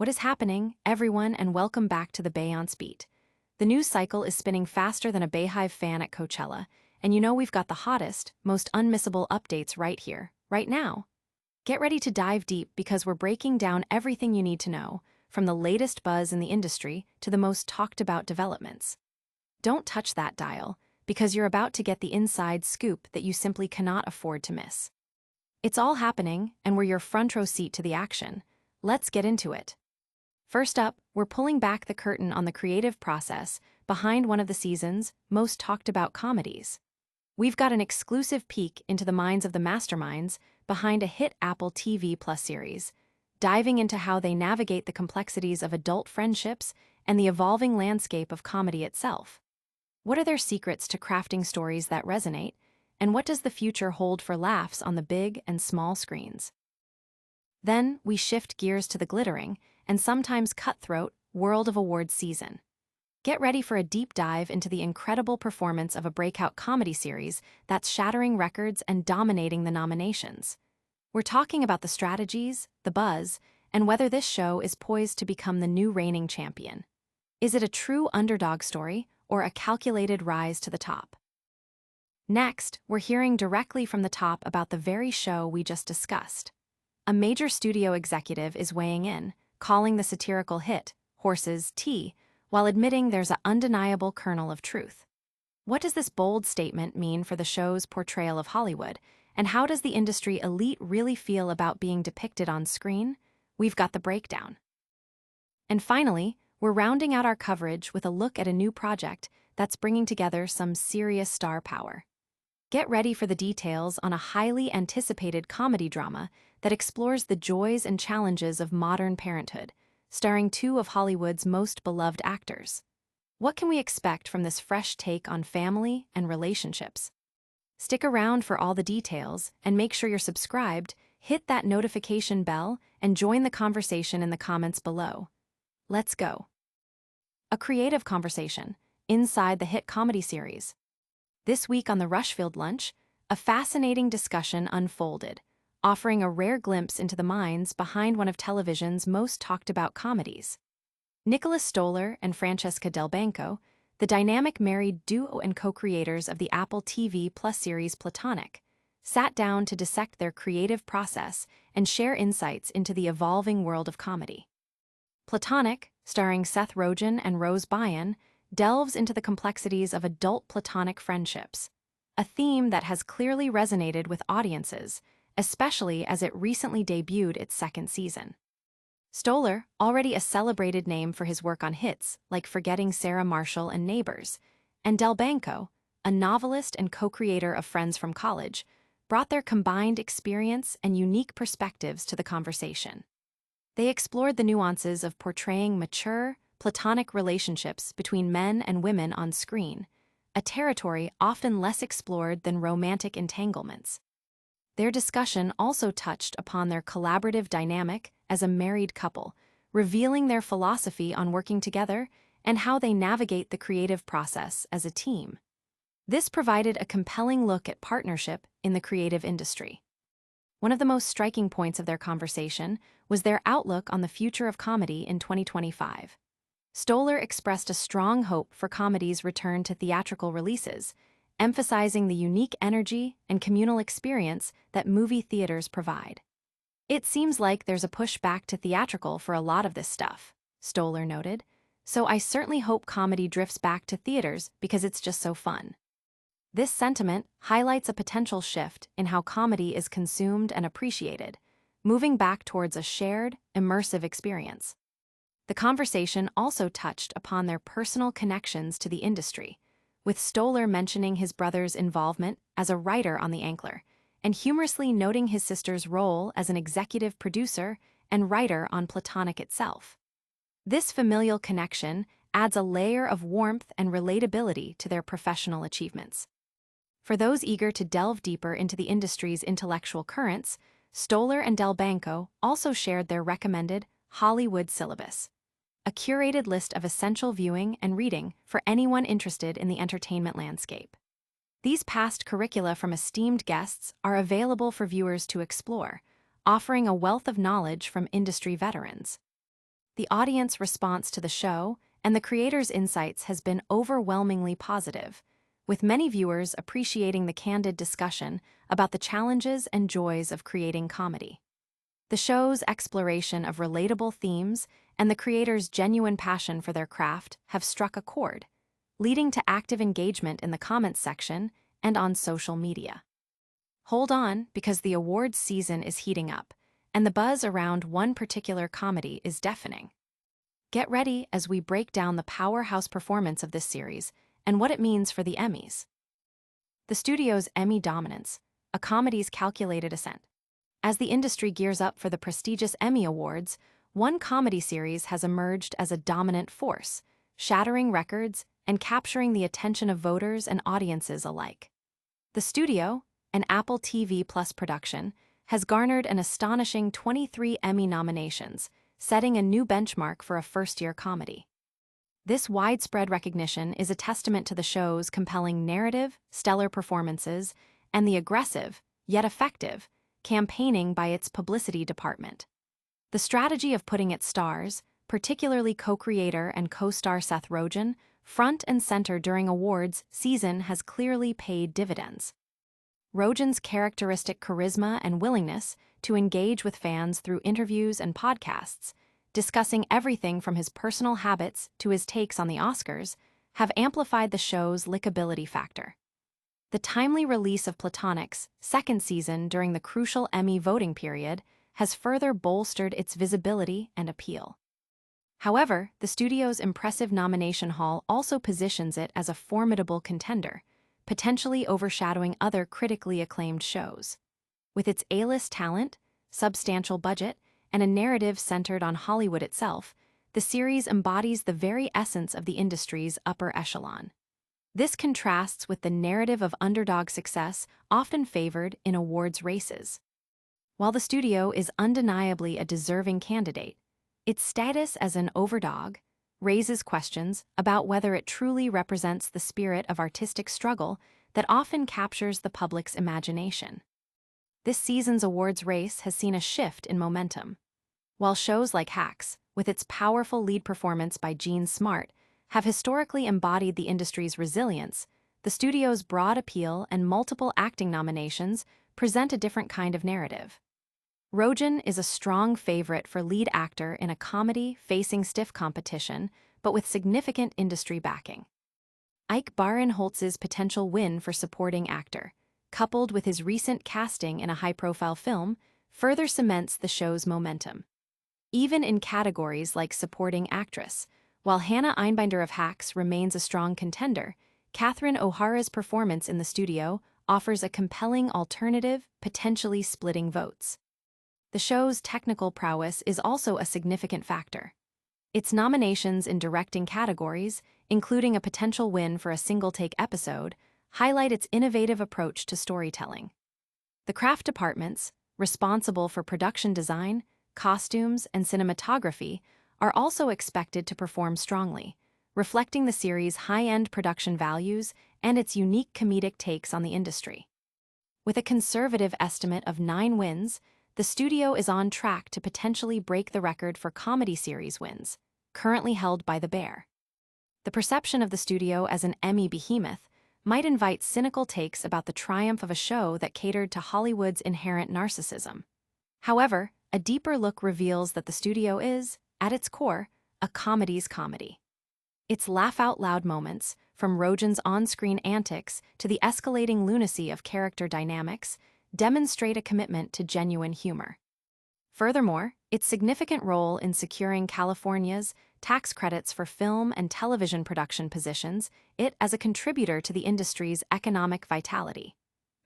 What is happening, everyone, and welcome back to the Beyonce Beat. The news cycle is spinning faster than a Bayhive fan at Coachella, and you know we've got the hottest, most unmissable updates right here, right now. Get ready to dive deep because we're breaking down everything you need to know, from the latest buzz in the industry to the most talked about developments. Don't touch that dial, because you're about to get the inside scoop that you simply cannot afford to miss. It's all happening, and we're your front row seat to the action. Let's get into it. First up, we're pulling back the curtain on the creative process behind one of the season's most talked about comedies. We've got an exclusive peek into the minds of the masterminds behind a hit Apple TV Plus series, diving into how they navigate the complexities of adult friendships and the evolving landscape of comedy itself. What are their secrets to crafting stories that resonate, and what does the future hold for laughs on the big and small screens? Then, we shift gears to the glittering and sometimes cutthroat World of Awards season. Get ready for a deep dive into the incredible performance of a breakout comedy series that's shattering records and dominating the nominations. We're talking about the strategies, the buzz, and whether this show is poised to become the new reigning champion. Is it a true underdog story or a calculated rise to the top? Next, we're hearing directly from the top about the very show we just discussed. A major studio executive is weighing in, calling the satirical hit Horses Tea, while admitting there's an undeniable kernel of truth. What does this bold statement mean for the show's portrayal of Hollywood, and how does the industry elite really feel about being depicted on screen? We've got the breakdown. And finally, we're rounding out our coverage with a look at a new project that's bringing together some serious star power. Get ready for the details on a highly anticipated comedy drama that explores the joys and challenges of modern parenthood, starring two of Hollywood's most beloved actors. What can we expect from this fresh take on family and relationships? Stick around for all the details and make sure you're subscribed, hit that notification bell, and join the conversation in the comments below. Let's go. A creative conversation inside the hit comedy series. This week on the Rushfield Lunch, a fascinating discussion unfolded, offering a rare glimpse into the minds behind one of television's most talked about comedies. Nicholas Stoller and Francesca Del Banco, the dynamic married duo and co-creators of the Apple TV Plus series Platonic, sat down to dissect their creative process and share insights into the evolving world of comedy. Platonic, starring Seth Rogen and Rose Byrne, delves into the complexities of adult platonic friendships, a theme that has clearly resonated with audiences, especially as it recently debuted its second season. Stoller, already a celebrated name for his work on hits like Forgetting Sarah Marshall and Neighbors, and Del Banco, a novelist and co-creator of Friends from College, brought their combined experience and unique perspectives to the conversation. They explored the nuances of portraying mature, platonic relationships between men and women on screen, a territory often less explored than romantic entanglements. Their discussion also touched upon their collaborative dynamic as a married couple, revealing their philosophy on working together and how they navigate the creative process as a team. This provided a compelling look at partnership in the creative industry. One of the most striking points of their conversation was their outlook on the future of comedy in 2025. Stoller expressed a strong hope for comedy's return to theatrical releases, emphasizing the unique energy and communal experience that movie theaters provide. It seems like there's a push back to theatrical for a lot of this stuff, Stoller noted, so I certainly hope comedy drifts back to theaters because it's just so fun. This sentiment highlights a potential shift in how comedy is consumed and appreciated, moving back towards a shared, immersive experience. The conversation also touched upon their personal connections to the industry, with Stoller mentioning his brother's involvement as a writer on The Ankler, and humorously noting his sister's role as an executive producer and writer on Platonic itself. This familial connection adds a layer of warmth and relatability to their professional achievements. For those eager to delve deeper into the industry's intellectual currents, Stoller and Del Banco also shared their recommended Hollywood syllabus, a curated list of essential viewing and reading for anyone interested in the entertainment landscape. These past curricula from esteemed guests are available for viewers to explore, offering a wealth of knowledge from industry veterans. The audience response to the show and the creators' insights has been overwhelmingly positive, with many viewers appreciating the candid discussion about the challenges and joys of creating comedy. The show's exploration of relatable themes and the creators' genuine passion for their craft have struck a chord, leading to active engagement in the comments section and on social media. Hold on, because the awards season is heating up, and the buzz around one particular comedy is deafening. Get ready as we break down the powerhouse performance of this series and what it means for the Emmys. The studio's Emmy dominance, a comedy's calculated ascent. As the industry gears up for the prestigious Emmy Awards, one comedy series has emerged as a dominant force, shattering records and capturing the attention of voters and audiences alike. The studio, an Apple TV Plus production, has garnered an astonishing 23 Emmy nominations, setting a new benchmark for a first-year comedy. This widespread recognition is a testament to the show's compelling narrative, stellar performances, and the aggressive, yet effective, campaigning by its publicity department. The strategy of putting its stars, particularly co-creator and co-star Seth Rogen, front and center during awards season has clearly paid dividends. Rogen's characteristic charisma and willingness to engage with fans through interviews and podcasts, discussing everything from his personal habits to his takes on the Oscars, have amplified the show's likability factor. The timely release of Platonic's second season during the crucial Emmy voting period has further bolstered its visibility and appeal. However, the studio's impressive nomination haul also positions it as a formidable contender, potentially overshadowing other critically acclaimed shows. With its A-list talent, substantial budget, and a narrative centered on Hollywood itself, the series embodies the very essence of the industry's upper echelon. This contrasts with the narrative of underdog success often favored in awards races. While the studio is undeniably a deserving candidate, its status as an overdog raises questions about whether it truly represents the spirit of artistic struggle that often captures the public's imagination. This season's awards race has seen a shift in momentum. While shows like Hacks, with its powerful lead performance by Gene Smart, have historically embodied the industry's resilience, the studio's broad appeal and multiple acting nominations present a different kind of narrative. Rogen is a strong favorite for lead actor in a comedy facing stiff competition, but with significant industry backing. Ike Barinholtz's potential win for supporting actor, coupled with his recent casting in a high-profile film, further cements the show's momentum. Even in categories like supporting actress, while Hannah Einbinder of Hacks remains a strong contender, Catherine O'Hara's performance in the studio offers a compelling alternative, potentially splitting votes. The show's technical prowess is also a significant factor. Its nominations in directing categories, including a potential win for a single-take episode, highlight its innovative approach to storytelling. The craft departments, responsible for production design, costumes, and cinematography, are also expected to perform strongly, reflecting the series' high-end production values and its unique comedic takes on the industry. With a conservative estimate of 9 wins, the studio is on track to potentially break the record for comedy series wins, currently held by The Bear. The perception of the studio as an Emmy behemoth might invite cynical takes about the triumph of a show that catered to Hollywood's inherent narcissism. However, a deeper look reveals that the studio is, at its core, a comedy's comedy. Its laugh-out-loud moments, from Rogen's on-screen antics to the escalating lunacy of character dynamics, demonstrate a commitment to genuine humor. Furthermore, its significant role in securing California's tax credits for film and television production positions it as a contributor to the industry's economic vitality,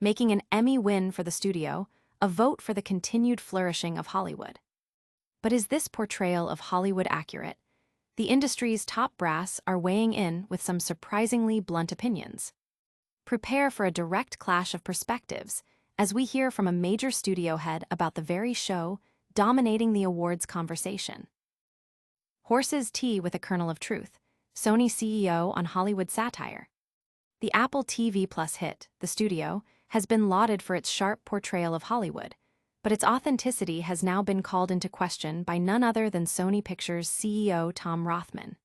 making an Emmy win for the studio a vote for the continued flourishing of Hollywood. But is this portrayal of Hollywood accurate? The industry's top brass are weighing in with some surprisingly blunt opinions. Prepare for a direct clash of perspectives as we hear from a major studio head about the very show dominating the awards conversation. Horse's Tea with a Kernel of Truth, Sony CEO on Hollywood satire. The Apple TV Plus hit, The Studio, has been lauded for its sharp portrayal of Hollywood, but its authenticity has now been called into question by none other than Sony Pictures CEO Tom Rothman.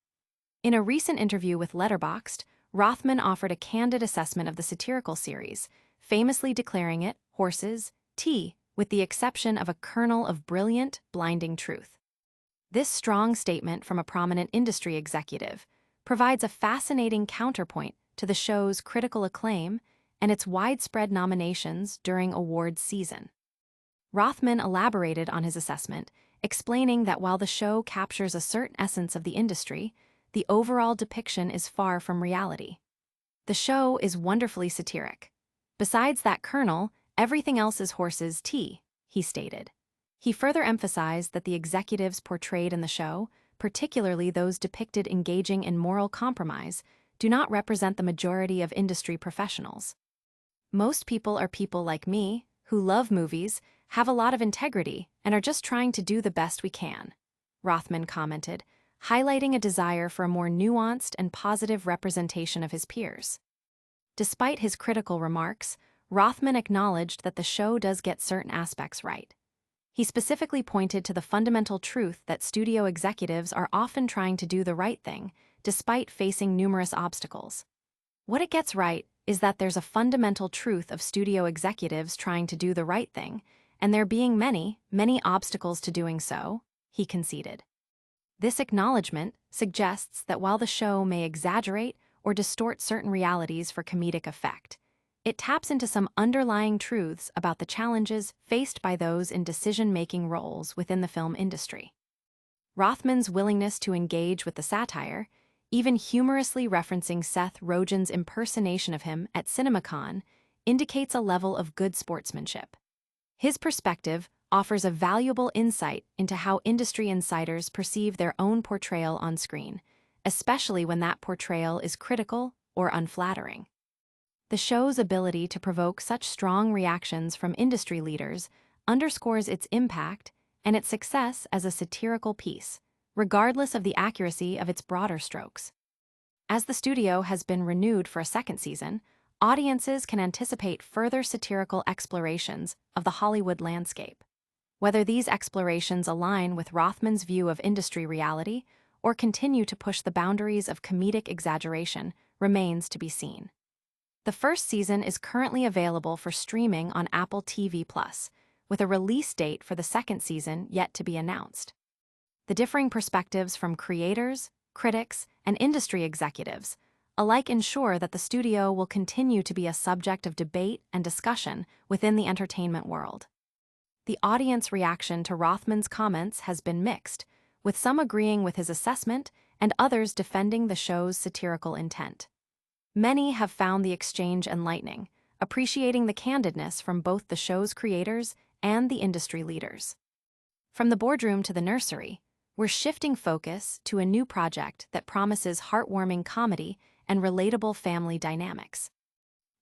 In a recent interview with Letterboxd, Rothman offered a candid assessment of the satirical series, famously declaring it horses, tea, with the exception of a kernel of brilliant, blinding truth. This strong statement from a prominent industry executive provides a fascinating counterpoint to the show's critical acclaim and its widespread nominations during awards season. Rothman elaborated on his assessment, explaining that while the show captures a certain essence of the industry, the overall depiction is far from reality. The show is wonderfully satiric. Besides that kernel, everything else is horses' tea, he stated. He further emphasized that the executives portrayed in the show, particularly those depicted engaging in moral compromise, do not represent the majority of industry professionals. Most people are people like me, who love movies, have a lot of integrity, and are just trying to do the best we can, Rothman commented, highlighting a desire for a more nuanced and positive representation of his peers. Despite his critical remarks, Rothman acknowledged that the show does get certain aspects right. He specifically pointed to the fundamental truth that studio executives are often trying to do the right thing, despite facing numerous obstacles. What it gets right is that there's a fundamental truth of studio executives trying to do the right thing, and there being many, many obstacles to doing so, he conceded. This acknowledgement suggests that while the show may exaggerate or distort certain realities for comedic effect, it taps into some underlying truths about the challenges faced by those in decision-making roles within the film industry. Rothman's willingness to engage with the satire, even humorously referencing Seth Rogen's impersonation of him at CinemaCon, indicates a level of good sportsmanship. His perspective offers a valuable insight into how industry insiders perceive their own portrayal on screen, especially when that portrayal is critical or unflattering. The show's ability to provoke such strong reactions from industry leaders underscores its impact and its success as a satirical piece, regardless of the accuracy of its broader strokes. As the studio has been renewed for a second season, audiences can anticipate further satirical explorations of the Hollywood landscape. Whether these explorations align with Rothman's view of industry reality or continue to push the boundaries of comedic exaggeration remains to be seen. The first season is currently available for streaming on Apple TV+, with a release date for the second season yet to be announced. The differing perspectives from creators, critics, and industry executives alike ensure that the studio will continue to be a subject of debate and discussion within the entertainment world. The audience reaction to Rothman's comments has been mixed, with some agreeing with his assessment and others defending the show's satirical intent. Many have found the exchange enlightening, appreciating the candidness from both the show's creators and the industry leaders. From the boardroom to the nursery, we're shifting focus to a new project that promises heartwarming comedy and relatable family dynamics.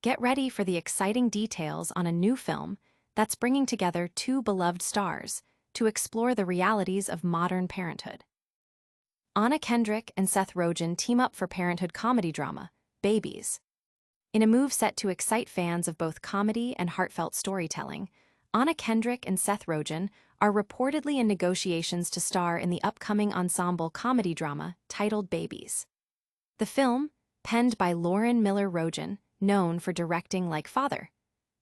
Get ready for the exciting details on a new film that's bringing together two beloved stars to explore the realities of modern parenthood. Anna Kendrick and Seth Rogen team up for parenthood comedy drama, Babies. In a move set to excite fans of both comedy and heartfelt storytelling, Anna Kendrick and Seth Rogen are reportedly in negotiations to star in the upcoming ensemble comedy drama titled Babies. The film, penned by Lauren Miller Rogen, known for directing Like Father,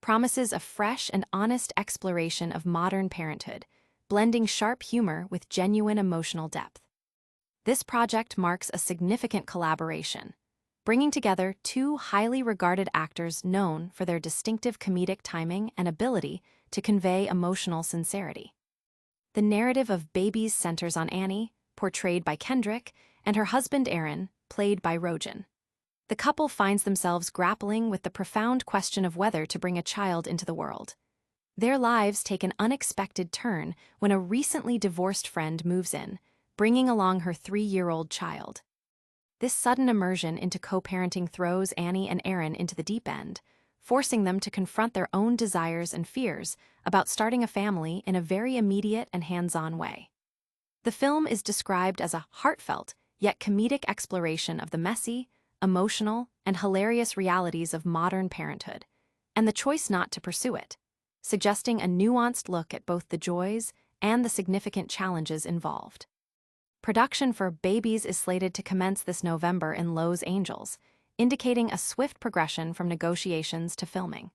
promises a fresh and honest exploration of modern parenthood, blending sharp humor with genuine emotional depth. This project marks a significant collaboration, bringing together two highly regarded actors known for their distinctive comedic timing and ability to convey emotional sincerity. The narrative of Babies centers on Annie, portrayed by Kendrick, and her husband Aaron, played by Rogen. The couple finds themselves grappling with the profound question of whether to bring a child into the world. Their lives take an unexpected turn when a recently divorced friend moves in, bringing along her 3-year-old child. This sudden immersion into co-parenting throws Annie and Aaron into the deep end, forcing them to confront their own desires and fears about starting a family in a very immediate and hands-on way. The film is described as a heartfelt, yet comedic exploration of the messy, emotional, and hilarious realities of modern parenthood, and the choice not to pursue it. suggesting a nuanced look at both the joys and the significant challenges involved. Production for Babies is slated to commence this November in Los Angeles, indicating a swift progression from negotiations to filming.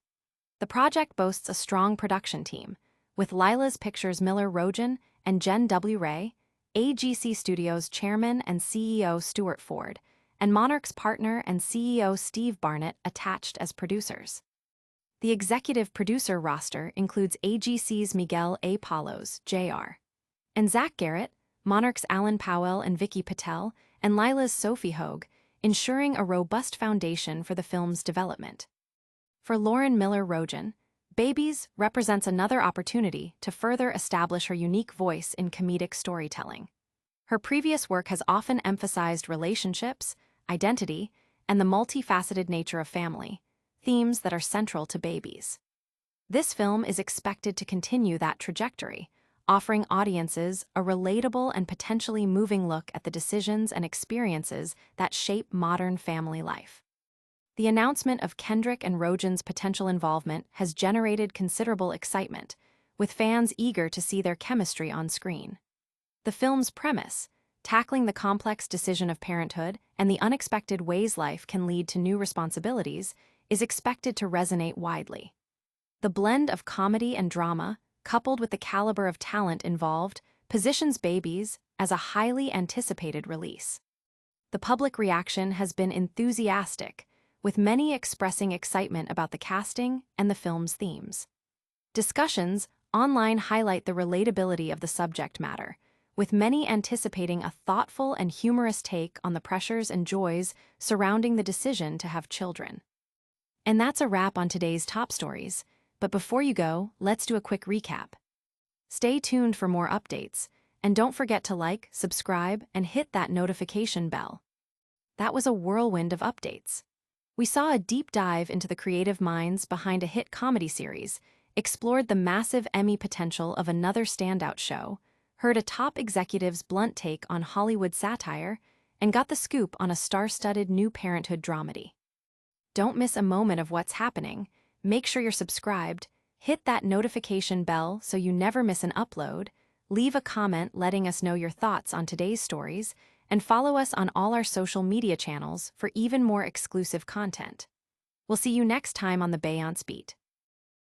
The project boasts a strong production team, with Lila's Pictures' Miller Rojan and Jen W. Ray, AGC Studios chairman and CEO Stuart Ford, and Monarch's partner and CEO Steve Barnett attached as producers. The executive producer roster includes AGC's Miguel A. Palos, Jr., and Zach Garrett, Monarch's Alan Powell and Vicky Patel, and Lila's Sophie Hogue, ensuring a robust foundation for the film's development. For Lauren Miller Rojan, Babies represents another opportunity to further establish her unique voice in comedic storytelling. Her previous work has often emphasized relationships, identity, and the multifaceted nature of family, themes that are central to Babies. This film is expected to continue that trajectory, offering audiences a relatable and potentially moving look at the decisions and experiences that shape modern family life. The announcement of Kendrick and Rojan's potential involvement has generated considerable excitement, with fans eager to see their chemistry on screen. The film's premise, tackling the complex decision of parenthood and the unexpected ways life can lead to new responsibilities, is expected to resonate widely. The blend of comedy and drama, coupled with the caliber of talent involved, positions Babies as a highly anticipated release. The public reaction has been enthusiastic, with many expressing excitement about the casting and the film's themes. Discussions online highlight the relatability of the subject matter, with many anticipating a thoughtful and humorous take on the pressures and joys surrounding the decision to have children. And that's a wrap on today's top stories, but before you go, let's do a quick recap. Stay tuned for more updates, and don't forget to like, subscribe, and hit that notification bell. That was a whirlwind of updates. We saw a deep dive into the creative minds behind a hit comedy series, explored the massive Emmy potential of another standout show, heard a top executive's blunt take on Hollywood satire, and got the scoop on a star-studded new parenthood dramedy. Don't miss a moment of what's happening. Make sure you're subscribed, hit that notification bell so you never miss an upload, leave a comment letting us know your thoughts on today's stories, and follow us on all our social media channels for even more exclusive content. We'll see you next time on the Beat.